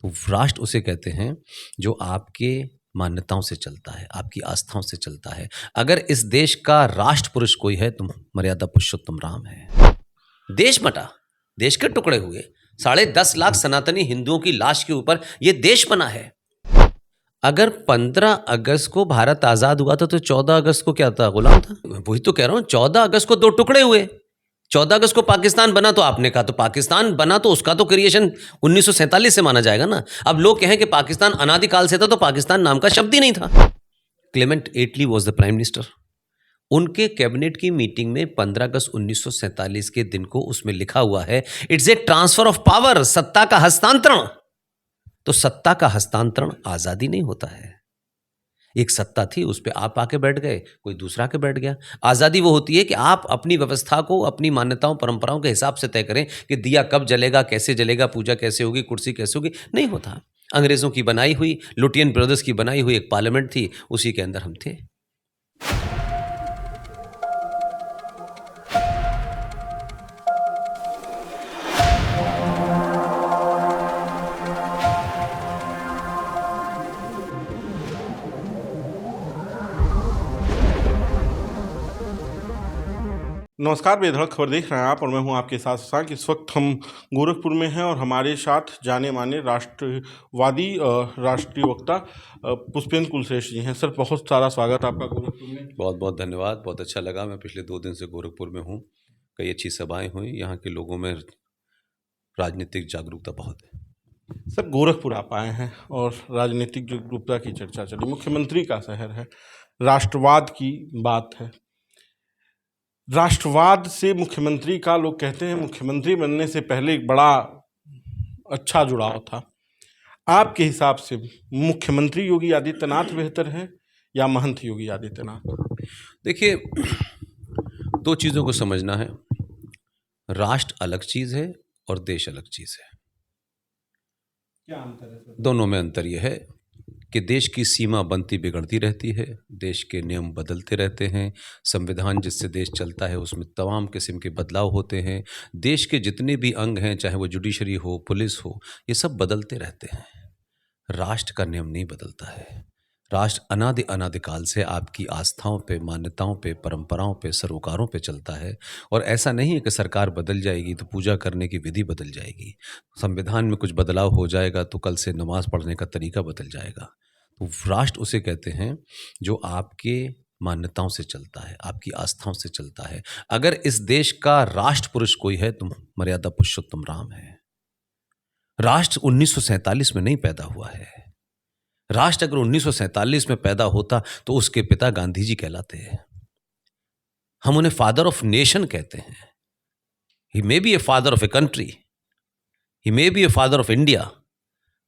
तो राष्ट्र उसे कहते हैं जो आपके मान्यताओं से चलता है, आपकी आस्थाओं से चलता है। अगर इस देश का राष्ट्र पुरुष कोई है तो मर्यादा पुरुषोत्तम राम है। देश बँटा, देश के टुकड़े हुए, 10.5 लाख सनातनी हिंदुओं की लाश के ऊपर ये देश बना है। अगर 15 अगस्त को भारत आज़ाद हुआ था तो 14 अगस्त को क्या था? गुलाम था। वही तो कह रहा हूँ, 14 अगस्त को 2 टुकड़े हुए। 14 अगस्त को पाकिस्तान बना तो आपने कहा तो पाकिस्तान बना तो उसका तो क्रिएशन 1947 से माना जाएगा ना। अब लोग कहें कि पाकिस्तान अनादिकाल से था तो पाकिस्तान नाम का शब्द ही नहीं था। Clement Attlee was the prime minister. उनके कैबिनेट की मीटिंग में 15 अगस्त 1947 के दिन को उसमें लिखा हुआ है, it's a transfer of power, सत्ता का हस्तांतरण। तो सत्ता का हस्तांतरण आजादी नहीं होता है। एक सत्ता थी, उस पे आप आके बैठ गए, कोई दूसरा आके बैठ गया। आज़ादी वो होती है कि आप अपनी व्यवस्था को अपनी मान्यताओं परंपराओं के हिसाब से तय करें कि दिया कब जलेगा, कैसे जलेगा, पूजा कैसे होगी, कुर्सी कैसे होगी। नहीं होता। अंग्रेज़ों की बनाई हुई, लुटियन ब्रदर्स की बनाई हुई एक पार्लियामेंट थी, उसी के अंदर हम थे। नमस्कार, बेधड़क खबर देख रहे हैं आप और मैं हूं आपके साथ शशांक। इस वक्त हम गोरखपुर में हैं और हमारे साथ जाने माने राष्ट्रवादी राष्ट्रीय वक्ता पुष्पेंद्र कुलश्रेष्ठ जी हैं। सर, बहुत सारा स्वागत आपका गोरखपुर में। बहुत बहुत धन्यवाद, बहुत अच्छा लगा। मैं पिछले 2 दिन से गोरखपुर में हूँ। कई अच्छी सभाएं हुई, यहाँ के लोगों में राजनीतिक जागरूकता बहुत है। सर, गोरखपुर आप आए हैं और राजनीतिक जागरूकता की चर्चा चली। मुख्यमंत्री का शहर है, राष्ट्रवाद की बात है। राष्ट्रवाद से मुख्यमंत्री का, लोग कहते हैं मुख्यमंत्री बनने से पहले एक बड़ा अच्छा जुड़ाव था। आपके हिसाब से मुख्यमंत्री योगी आदित्यनाथ बेहतर है या महंत योगी आदित्यनाथ? देखिए, 2 चीज़ों को समझना है। राष्ट्र अलग चीज़ है और देश अलग चीज़ है। क्या अंतर है सर? दोनों में अंतर यह है कि देश की सीमा बनती बिगड़ती रहती है, देश के नियम बदलते रहते हैं, संविधान जिससे देश चलता है उसमें तमाम किस्म के बदलाव होते हैं। देश के जितने भी अंग हैं, चाहे वो जुडिशरी हो, पुलिस हो, ये सब बदलते रहते हैं। राष्ट्र का नियम नहीं बदलता है। राष्ट्र अनादिकाल से आपकी आस्थाओं पे, मान्यताओं पे, परंपराओं पे, सरोकारों पे चलता है। और ऐसा नहीं है कि सरकार बदल जाएगी तो पूजा करने की विधि बदल जाएगी, संविधान में कुछ बदलाव हो जाएगा तो कल से नमाज पढ़ने का तरीका बदल जाएगा। तो राष्ट्र उसे कहते हैं जो आपके मान्यताओं से चलता है, आपकी आस्थाओं से चलता है। अगर इस देश का राष्ट्र पुरुष कोई है तो मर्यादा पुरुषोत्तम राम है। राष्ट्र 1947 में नहीं पैदा हुआ है। राष्ट्र अगर 1947 में पैदा होता तो उसके पिता गांधी जी कहलाते हैं। हम उन्हें फादर ऑफ नेशन कहते हैं। He may be a father of a country, he may be a father of India,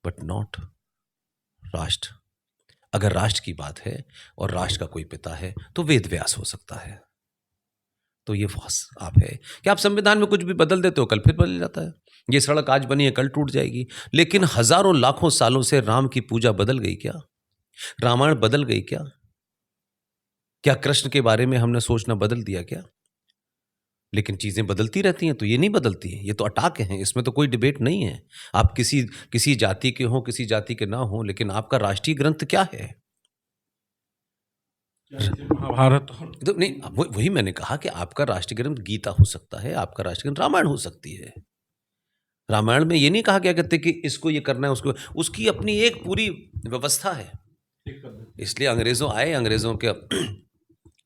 but not राष्ट्र। अगर राष्ट्र की बात है और राष्ट्र का कोई पिता है तो वेद व्यास हो सकता है। तो ये आप है कि आप संविधान में कुछ भी बदल देते हो, कल फिर बदल जाता है। ये सड़क आज बनी है, कल टूट जाएगी। लेकिन हजारों लाखों सालों से राम की पूजा बदल गई क्या? रामायण बदल गई क्या? क्या कृष्ण के बारे में हमने सोचना बदल दिया क्या? लेकिन चीजें बदलती रहती हैं, तो ये नहीं बदलती हैं, ये तो अटाक हैं, इसमें तो कोई डिबेट नहीं है। आप किसी जाति के हो, किसी जाति के ना हो, लेकिन आपका राष्ट्रीय ग्रंथ क्या है? महाभारत तो नहीं, वही मैंने कहा कि आपका राष्ट्रीय ग्रंथ गीता हो सकता है, आपका राष्ट्रीय ग्रंथ रामायण हो सकती है। रामायण में ये नहीं कहा क्या कहते कि इसको ये करना है, उसको, उसकी अपनी एक पूरी व्यवस्था है। इसलिए अंग्रेजों आए, अंग्रेजों के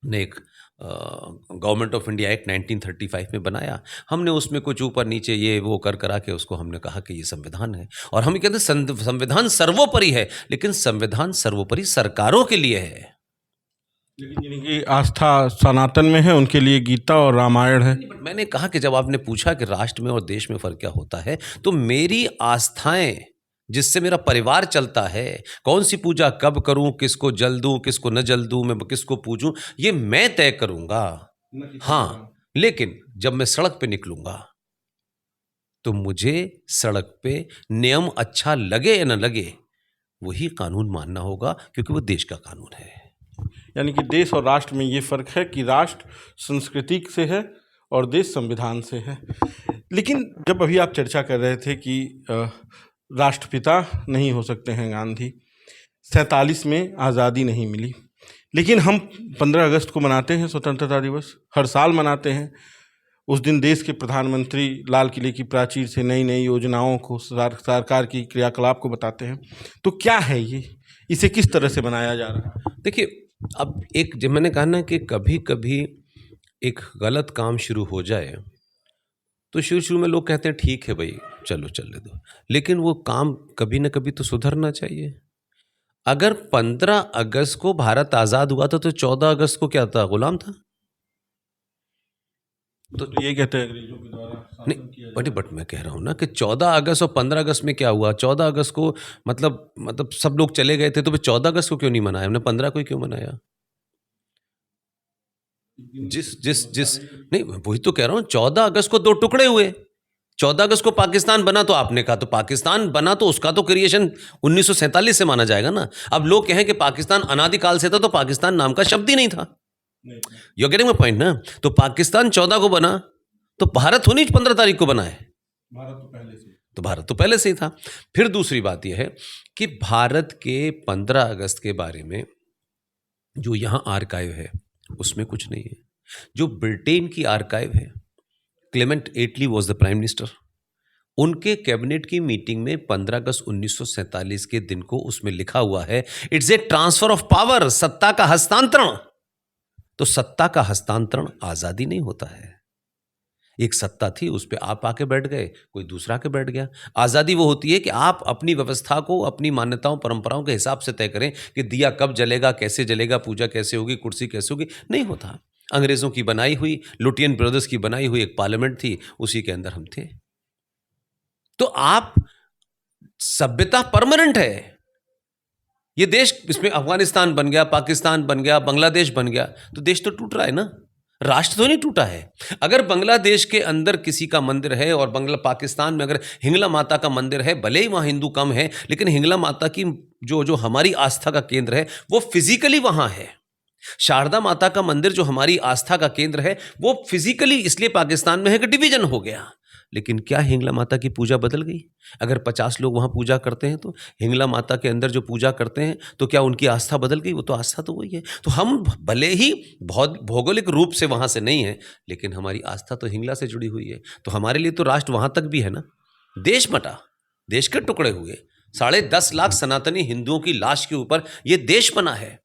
ने एक गवर्नमेंट ऑफ इंडिया एक्ट 1935 में बनाया। हमने उसमें कुछ ऊपर नीचे ये वो करा के उसको हमने कहा कि ये संविधान है। और हम कहते हैं संविधान सर्वोपरि है, लेकिन संविधान सर्वोपरि सरकारों के लिए है। लेकिन जिनकी आस्था सनातन में है उनके लिए गीता और रामायण है। मैंने कहा कि जब आपने पूछा कि राष्ट्र में और देश में फर्क क्या होता है, तो मेरी आस्थाएं जिससे मेरा परिवार चलता है, कौन सी पूजा कब करूं, किसको जल दूं, किसको न जल दूं, मैं किसको पूजूं, ये मैं तय करूंगा। हाँ, लेकिन जब मैं सड़क पे निकलूंगा तो मुझे सड़क पे नियम अच्छा लगे या न लगे, वही कानून मानना होगा, क्योंकि वो देश का कानून है। यानी कि देश और राष्ट्र में ये फर्क है कि राष्ट्र संस्कृति से है और देश संविधान से है। लेकिन जब अभी आप चर्चा कर रहे थे कि राष्ट्रपिता नहीं हो सकते हैं गांधी। 47 में आज़ादी नहीं मिली, लेकिन हम 15 अगस्त को मनाते हैं स्वतंत्रता दिवस, हर साल मनाते हैं। उस दिन देश के प्रधानमंत्री लाल किले की प्राचीर से नई नई योजनाओं को, सरकार की क्रियाकलाप को बताते हैं। तो क्या है ये, इसे किस तरह से बनाया जा रहा है? देखिए, अब एक जब मैंने कहा ना कि कभी कभी एक गलत काम शुरू हो जाए तो शुरू शुरू में लोग कहते हैं ठीक है भाई, चलो चलने दो, लेकिन वो काम कभी ना कभी तो सुधरना चाहिए। अगर 15 अगस्त को भारत आज़ाद हुआ था तो 14 अगस्त को क्या था? गुलाम था। तो ये कहते हैं अंग्रेजों के द्वारा नहीं, शासन किया जा रहा बट मैं कह रहा हूँ ना कि 14 अगस्त और 15 अगस्त में क्या हुआ? 14 अगस्त को मतलब सब लोग चले गए थे, तो फिर 14 अगस्त को क्यों नहीं मनाया हमने? 15 को ही क्यों मनाया? है। जिस जिस जिस नहीं, वही तो कह रहा हूँ, 14 अगस्त को दो टुकड़े हुए। 14 अगस्त को पाकिस्तान बना, तो आपने कहा तो पाकिस्तान बना तो उसका तो क्रिएशन 1947 से माना जाएगा ना। अब लोग कहें कि पाकिस्तान अनादिकाल से था, तो पाकिस्तान नाम का शब्द ही नहीं था। नहीं, यू गेटिंग माय पॉइंट ना? तो पाकिस्तान 14 को बना, तो भारत होनी 15 तारीख को बना है। भारत तो पहले से। तो भारत तो पहले से ही था। फिर दूसरी बात यह है कि भारत के 15 अगस्त के बारे में जो यहाँ आर्काइव है उसमें कुछ नहीं है। जो ब्रिटेन की आर्काइव है, Clement Attlee was the prime minister, उनके कैबिनेट की मीटिंग में 15 अगस्त 1947 के दिन को उसमें लिखा हुआ है, it's a transfer of power, सत्ता का हस्तांतरण। तो सत्ता का हस्तांतरण आजादी नहीं होता है। एक सत्ता थी, उस पर आप आके बैठ गए, कोई दूसरा आके बैठ गया। आज़ादी वो होती है कि आप अपनी व्यवस्था को अपनी मान्यताओं परंपराओं के हिसाब से तय करें कि दिया कब जलेगा, कैसे जलेगा, पूजा कैसे होगी, कुर्सी कैसे होगी। नहीं होता। अंग्रेज़ों की बनाई हुई, लुटियन ब्रदर्स की बनाई हुई एक पार्लियामेंट थी, उसी के अंदर हम थे। तो आप, सभ्यता परमानेंट है। ये देश, इसमें अफगानिस्तान बन गया, पाकिस्तान बन गया, बांग्लादेश बन गया, तो देश तो टूट रहा है ना, राष्ट्र तो नहीं टूटा है। अगर बांग्लादेश के अंदर किसी का मंदिर है और पाकिस्तान में अगर हिंगला माता का मंदिर है, भले ही वहाँ हिंदू कम है, लेकिन हिंगला माता की जो जो हमारी आस्था का केंद्र है वो फिजिकली वहाँ है। शारदा माता का मंदिर जो हमारी आस्था का केंद्र है वो फिजिकली इसलिए पाकिस्तान में है कि डिवीजन हो गया। लेकिन क्या हिंगला माता की पूजा बदल गई? अगर 50 लोग वहाँ पूजा करते हैं तो हिंगला माता के अंदर जो पूजा करते हैं, तो क्या उनकी आस्था बदल गई? वो तो आस्था तो वही है। तो हम भले ही बहुत भौगोलिक रूप से वहाँ से नहीं हैं, लेकिन हमारी आस्था तो हिंगला से जुड़ी हुई है। तो हमारे लिए तो राष्ट्र वहाँ तक भी है ना। देश मटा, देश के टुकड़े हुए, 10.5 लाख सनातनी हिंदुओं की लाश के ऊपर ये देश बना है।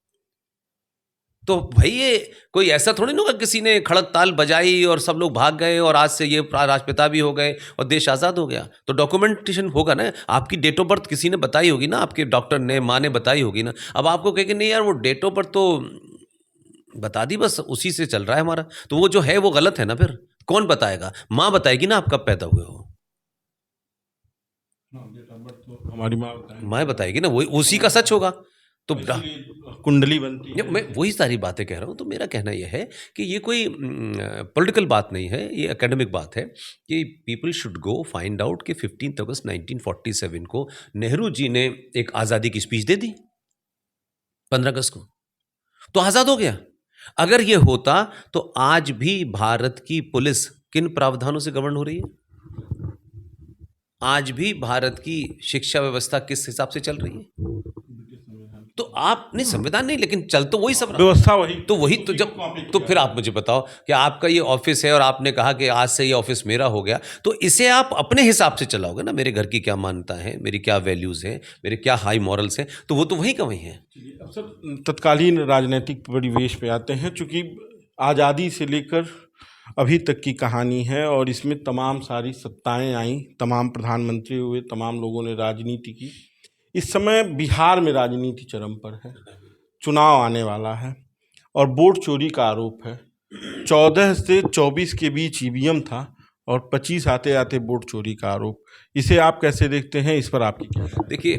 तो भाई ये कोई ऐसा थोड़ी ना होगा किसी ने खड़क ताल बजाई और सब लोग भाग गए और आज से ये राष्ट्रपिता भी हो गए और देश आज़ाद हो गया। तो डॉक्यूमेंटेशन होगा ना, आपकी डेट ऑफ बर्थ किसी ने बताई होगी ना, आपके डॉक्टर ने, माँ ने बताई होगी ना। अब आपको कहे कि नहीं यार वो डेट ऑफ बर्थ तो बता दी, बस उसी से चल रहा है हमारा, तो वो जो है वो गलत है ना। फिर कौन बताएगा? माँ बताएगी ना आप कब पैदा हुए हो, तो हमारी माँ बताएं, माँ बताएगी ना, वही उसी का सच होगा। तो कुंडली बनती है। मैं वही सारी बातें कह रहा हूँ। तो मेरा कहना यह है कि ये कोई पॉलिटिकल बात नहीं है, ये एकेडमिक बात है कि people should go find out कि 15 अगस्त 1947 को नेहरू जी ने एक आज़ादी की स्पीच दे दी 15 अगस्त को, तो आज़ाद हो गया। अगर ये होता तो आज भी भारत की पुलिस किन प्रावधानों से गवर्न हो रही है? आज भी भारत की शिक्षा व्यवस्था किस हिसाब से चल रही है? तो आप नहीं, संविधान नहीं, लेकिन चल तो वही सब रहा। व्यवस्था वही, तो वही तो जब, तो फिर आप मुझे बताओ कि आपका ये ऑफिस है और आपने कहा कि आज से ये ऑफिस मेरा हो गया, तो इसे आप अपने हिसाब से चलाओगे ना। मेरे घर की क्या मान्यता है, मेरी क्या वैल्यूज़ हैं, मेरे क्या हाई मॉरल्स हैं, तो वो तो वही का वही है। अब सर तत्कालीन राजनीतिक परिवेश पे आते हैं, चूँकि आज़ादी से लेकर अभी तक की कहानी है और इसमें तमाम सारी सत्ताएं आईं, तमाम प्रधानमंत्री हुए, तमाम लोगों ने राजनीति की। इस समय बिहार में राजनीति चरम पर है, चुनाव आने वाला है और वोट चोरी का आरोप है। 14 से 24 के बीच ईवीएम था और 25 आते आते वोट चोरी का आरोप। इसे आप कैसे देखते हैं, इस पर आपकी क्या राय है? देखिए,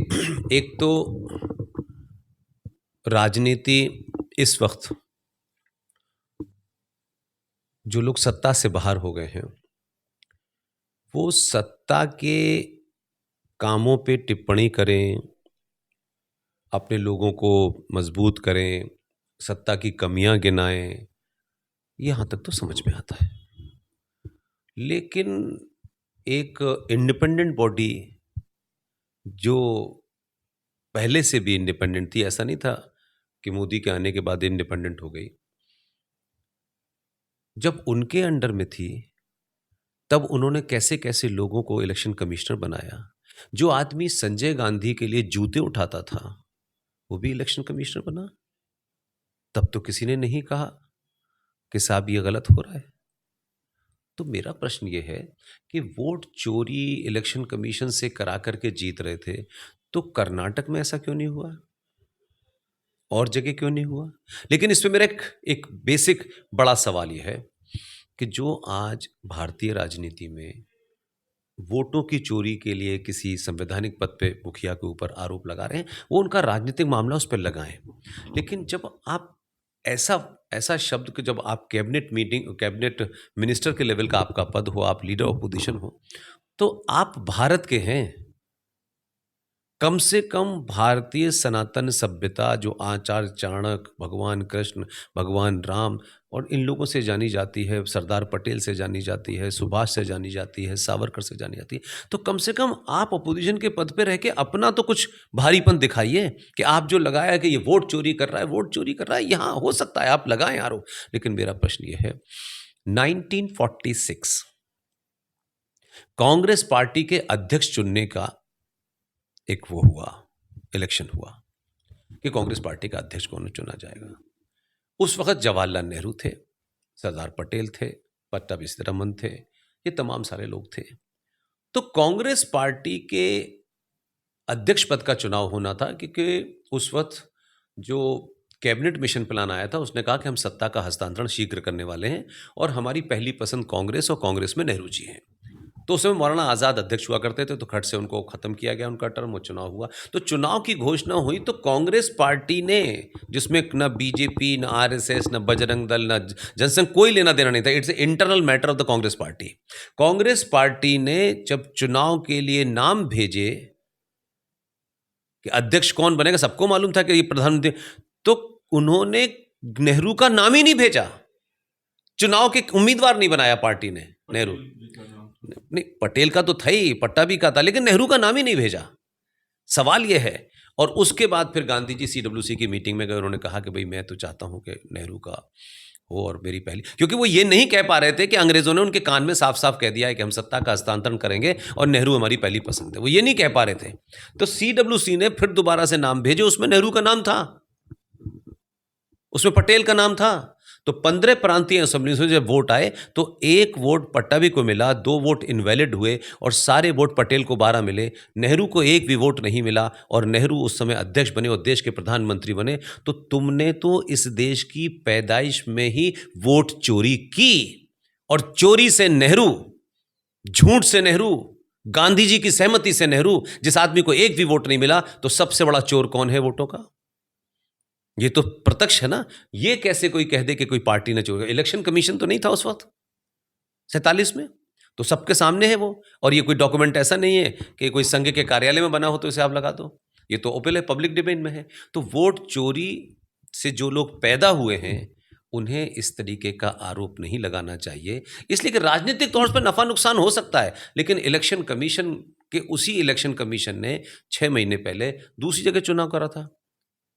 एक तो राजनीति इस वक्त जो लोग सत्ता से बाहर हो गए हैं वो सत्ता के कामों पे टिप्पणी करें, अपने लोगों को मजबूत करें, सत्ता की कमियां गिनाएं, यहाँ तक तो समझ में आता है। लेकिन एक इंडिपेंडेंट बॉडी जो पहले से भी इंडिपेंडेंट थी, ऐसा नहीं था कि मोदी के आने के बाद इंडिपेंडेंट हो गई। जब उनके अंडर में थी, तब उन्होंने कैसे-कैसे लोगों को इलेक्शन कमिश्नर बनाया। जो आदमी संजय गांधी के लिए जूते उठाता था, वो भी इलेक्शन कमिश्नर बना। तब तो किसी ने नहीं कहा कि साहब ये गलत हो रहा है। तो मेरा प्रश्न ये है कि वोट चोरी इलेक्शन कमीशन से करा करके जीत रहे थे, तो कर्नाटक में ऐसा क्यों नहीं हुआ? और जगह क्यों नहीं हुआ? लेकिन इसमें मेरा एक बेसिक बड़ा सवाल ये है कि जो आज भारतीय राजनीति में वोटों की चोरी के लिए किसी संवैधानिक पद पे मुखिया के ऊपर आरोप लगा रहे हैं, वो उनका राजनीतिक मामला उस पर लगाएं। लेकिन जब आप ऐसा ऐसा शब्द कि जब आप कैबिनेट मिनिस्टर के लेवल का आपका पद हो, आप लीडर ऑपोजिशन हो, तो आप भारत के हैं। कम से कम भारतीय सनातन सभ्यता जो आचार्य चाणक्य, भगवान कृष्ण, भगवान राम और इन लोगों से जानी जाती है, सरदार पटेल से जानी जाती है, सुभाष से जानी जाती है, सावरकर से जानी जाती है, तो कम से कम आप अपोजिशन के पद पे रह के अपना तो कुछ भारीपन दिखाइए कि आप जो लगाया कि ये वोट चोरी कर रहा है, वोट चोरी कर रहा है, यहाँ हो सकता है आप लगाएं आरोप। लेकिन मेरा प्रश्न ये है, 1946 कांग्रेस पार्टी के अध्यक्ष चुनने का एक वो हुआ, इलेक्शन हुआ कि कांग्रेस पार्टी का अध्यक्ष कौन चुना जाएगा। उस वक्त जवाहरलाल नेहरू थे, सरदार पटेल थे, पट्टाभी सिद्धारमन थे, ये तमाम सारे लोग थे। तो कांग्रेस पार्टी के अध्यक्ष पद का चुनाव होना था क्योंकि उस वक्त जो कैबिनेट मिशन प्लान आया था उसने कहा कि हम सत्ता का हस्तांतरण शीघ्र करने वाले हैं और हमारी पहली पसंद कांग्रेस और कांग्रेस में नेहरू जी हैं। तो उस समय मौलाना आज़ाद अध्यक्ष हुआ करते थे, तो खट से उनको खत्म किया गया उनका टर्म, वो चुनाव हुआ। तो चुनाव की घोषणा हुई तो कांग्रेस पार्टी ने, जिसमें न बीजेपी, न आरएसएस, न बजरंग दल, न जनसंघ, कोई लेना देना नहीं था, it's internal matter of the Congress party. Congress party ने जब चुनाव के लिए नाम भेजे कि अध्यक्ष कौन बनेगा, सबको मालूम था कि ये प्रधानमंत्री, तो उन्होंने नेहरू का नाम ही नहीं भेजा, चुनाव के उम्मीदवार नहीं बनाया पार्टी ने। नेहरू नहीं, पटेल का तो था ही, पट्टाभी का था, लेकिन नेहरू का नाम ही नहीं भेजा। सवाल यह है, और उसके बाद फिर गांधी जी सीडब्ल्यूसी की मीटिंग में गए, उन्होंने कहा कि भाई मैं तो चाहता हूं कि नेहरू का हो और मेरी पहली, क्योंकि वो ये नहीं कह पा रहे थे कि अंग्रेजों ने उनके कान में साफ साफ कह दिया है कि हम सत्ता का हस्तांतरण करेंगे और नेहरू हमारी पहली पसंद है, वो ये नहीं कह पा रहे थे। तो सीडब्ल्यूसी ने फिर दोबारा से नाम भेजे, उसमें नेहरू का नाम था, उसमें पटेल का नाम था। तो 15 प्रांतीय असेंबली से जब वोट आए तो एक वोट पट्टाभी को मिला, 2 वोट इनवैलिड हुए और सारे वोट पटेल को 12 मिले। नेहरू को एक भी वोट नहीं मिला और नेहरू उस समय अध्यक्ष बने और देश के प्रधानमंत्री बने। तो तुमने तो इस देश की पैदाइश में ही वोट चोरी की, और चोरी से नेहरू, झूठ से नेहरू, गांधी जी की सहमति से नेहरू, जिस आदमी को एक भी वोट नहीं मिला, तो सबसे बड़ा चोर कौन है वोटों का? ये तो प्रत्यक्ष है ना। ये कैसे कोई कह दे कि कोई पार्टी ने चोरी? इलेक्शन कमीशन तो नहीं था उस वक्त 47 में, तो सबके सामने है वो। और ये कोई डॉक्यूमेंट ऐसा नहीं है कि कोई संघ के कार्यालय में बना हो तो इसे आप लगा दो, ये तो ओपन है, पब्लिक डिबेट में है। तो वोट चोरी से जो लोग पैदा हुए हैं उन्हें इस तरीके का आरोप नहीं लगाना चाहिए, इसलिए कि राजनीतिक तौर पर नफा नुकसान हो सकता है, लेकिन इलेक्शन कमीशन के, उसी इलेक्शन कमीशन ने 6 महीने पहले दूसरी जगह चुनाव करा था,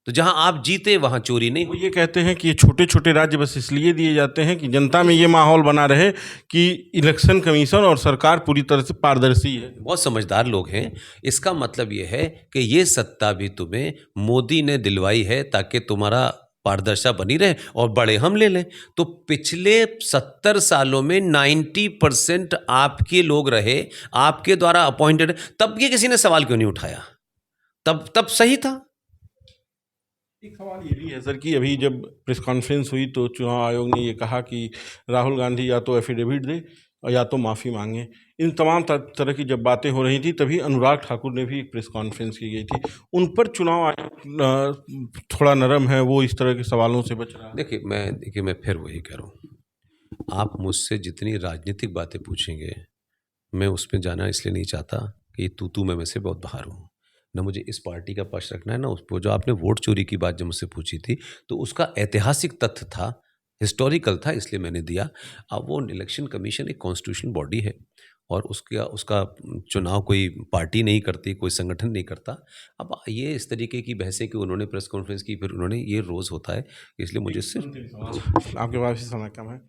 तो जहां आप जीते वहां चोरी नहीं वो हुई। ये कहते हैं कि ये छोटे छोटे राज्य बस इसलिए दिए जाते हैं कि जनता में ये माहौल बना रहे कि इलेक्शन कमीशन और सरकार पूरी तरह से पारदर्शी है। बहुत समझदार लोग हैं। इसका मतलब ये है कि ये सत्ता भी तुम्हें मोदी ने दिलवाई है ताकि तुम्हारा पारदर्शिता बनी रहे और बड़े हम ले लें। तो पिछले 70 सालों में 90% आपके लोग रहे, आपके द्वारा अपॉइंटेड, तब ये किसी ने सवाल क्यों नहीं उठाया? तब सही था। एक सवाल ये भी है सर कि अभी जब प्रेस कॉन्फ्रेंस हुई तो चुनाव आयोग ने ये कहा कि राहुल गांधी या तो एफिडेविट दे और या तो माफ़ी मांगे। इन तमाम तरह की जब बातें हो रही थी तभी अनुराग ठाकुर ने भी एक प्रेस कॉन्फ्रेंस की गई थी, उन पर चुनाव आयोग थोड़ा नरम है, वो इस तरह के सवालों से बच रहा है। देखिए मैं फिर वही कह रहा हूँ, आप मुझसे जितनी राजनीतिक बातें पूछेंगे, मैं उसमें जाना इसलिए नहीं चाहता कि तू मैं से बहुत बाहर हूँ। ना मुझे इस पार्टी का पक्ष रखना है, ना उस पर। जो आपने वोट चोरी की बात जब मुझसे पूछी थी तो उसका ऐतिहासिक तथ्य था, हिस्टोरिकल था, इसलिए मैंने दिया। अब वो इलेक्शन कमीशन एक कॉन्स्टिट्यूशनल बॉडी है, और उसका चुनाव कोई पार्टी नहीं करती, कोई संगठन नहीं करता। अब ये इस तरीके की बहसें कि उन्होंने प्रेस कॉन्फ्रेंस की, फिर उन्होंने, ये रोज़ होता है, इसलिए मुझे सिर्फ आपके पास भी समय कम है।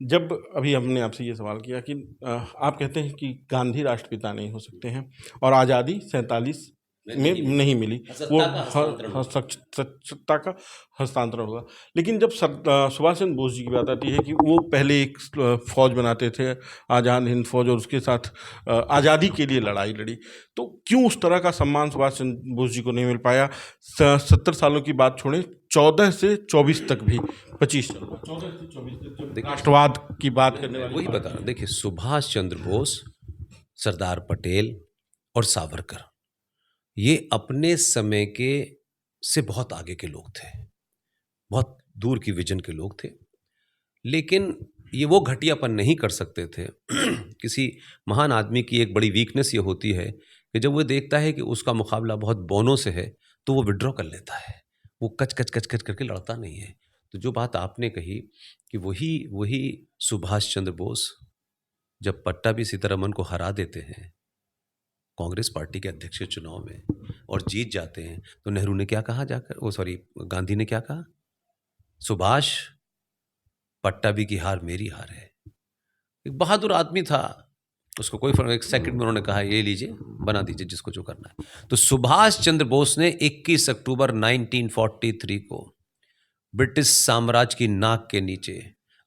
जब अभी हमने आपसे ये सवाल किया कि आप कहते हैं कि गांधी राष्ट्रपिता नहीं हो सकते हैं और आज़ादी 47 में नहीं मिली, वो सत्ता का हस्तांतरण हुआ। लेकिन जब सुभाष चंद्र बोस जी की बात आती है कि वो पहले एक फौज बनाते थे, आज़ाद हिंद फौज, और उसके साथ आज़ादी के लिए लड़ाई लड़ी, तो क्यों उस तरह का सम्मान सुभाष चंद्र बोस जी को नहीं मिल पाया? 70 सालों की बात छोड़ें, 14 से 24 तक भी, 25 14 से 24 तक जब राष्ट्रवाद की बात करने वाली वही बता रहा हूं। देखिए, सुभाष चंद्र बोस, सरदार पटेल और सावरकर, ये अपने समय के से बहुत आगे के लोग थे, बहुत दूर की विजन के लोग थे। लेकिन ये वो घटियापन नहीं कर सकते थे। किसी महान आदमी की एक बड़ी वीकनेस ये होती है कि जब वो देखता है कि उसका मुकाबला बहुत बौनों से है, तो वो विड्रॉ कर लेता है। वो कच कच कच कच करके लड़ता नहीं है। तो जो बात आपने कही कि वही वही सुभाष चंद्र बोस जब पट्टाभी सीतारमन को हरा देते हैं कांग्रेस पार्टी के अध्यक्ष के चुनाव में और जीत जाते हैं, तो नेहरू ने क्या कहा जाकर, ओ सॉरी, गांधी ने क्या कहा? सुभाष, पट्टाभी की हार मेरी हार है। एक बहादुर आदमी था, उसको कोई फर्क, एक सेकंड में उन्होंने कहा ये लीजिए, बना दीजिए जिसको जो करना है। तो सुभाष चंद्र बोस ने 21 अक्टूबर 1943 को ब्रिटिश साम्राज्य की नाक के नीचे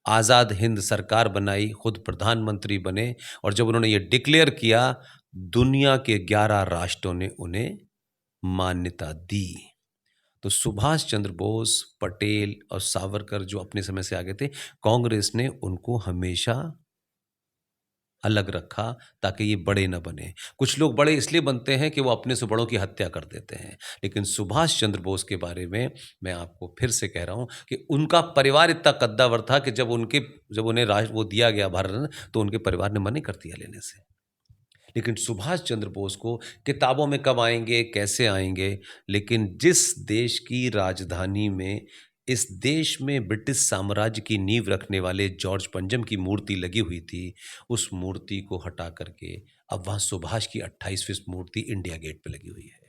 आज़ाद हिंद सरकार बनाई, खुद प्रधानमंत्री बने, और जब उन्होंने ये डिक्लेयर किया, दुनिया के 11 राष्ट्रों ने उन्हें मान्यता दी। तो सुभाष चंद्र बोस, पटेल और सावरकर जो अपने समय से आगे थे, कांग्रेस ने उनको हमेशा अलग रखा ताकि ये बड़े न बने। कुछ लोग बड़े इसलिए बनते हैं कि वो अपने से बड़ों की हत्या कर देते हैं, लेकिन सुभाष चंद्र बोस के बारे में मैं आपको फिर से कह रहा हूं कि उनका परिवार इतना कद्दावर था कि जब उन्हें राष्ट्र वो दिया गया भारत, तो उनके परिवार ने मना कर दिया लेने से। लेकिन सुभाष चंद्र बोस को किताबों में कब आएंगे, कैसे आएंगे, लेकिन जिस देश की राजधानी में, इस देश में ब्रिटिश साम्राज्य की नींव रखने वाले जॉर्ज पंजम की मूर्ति लगी हुई थी, उस मूर्ति को हटा करके अब वहां सुभाष की 28वीं मूर्ति इंडिया गेट पे लगी हुई है।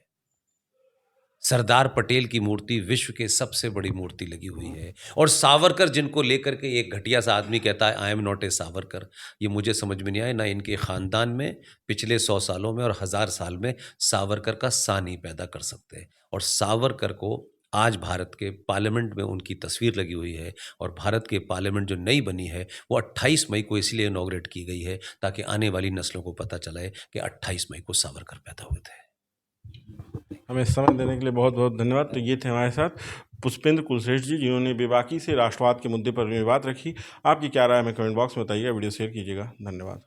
सरदार पटेल की मूर्ति विश्व के सबसे बड़ी मूर्ति लगी हुई है। और सावरकर, जिनको लेकर के एक घटिया सा आदमी कहता है I am not a Savarkar, ये मुझे समझ में नहीं आया। ना इनके खानदान में पिछले 100 सालों में और 1000 साल में सावरकर का सा नहीं पैदा कर सकते। और सावरकर को आज भारत के पार्लियामेंट में उनकी तस्वीर लगी हुई है, और भारत के पार्लियामेंट जो नई बनी है वो 28 मई को इसलिए इनॉग्रेट की गई है ताकि आने वाली नस्लों को पता चले कि 28 मई को सावरकर पैदा हुए थे। हमें समय देने के लिए बहुत बहुत धन्यवाद। तो ये थे हमारे साथ पुष्पेंद्र कुलश्रेष्ठ जी, जिन्होंने बेबाकी से राष्ट्रवाद के मुद्दे पर अपनी बात रखी। आपकी क्या राय है हमें कमेंट बॉक्स में बताइएगा, वीडियो शेयर कीजिएगा। धन्यवाद।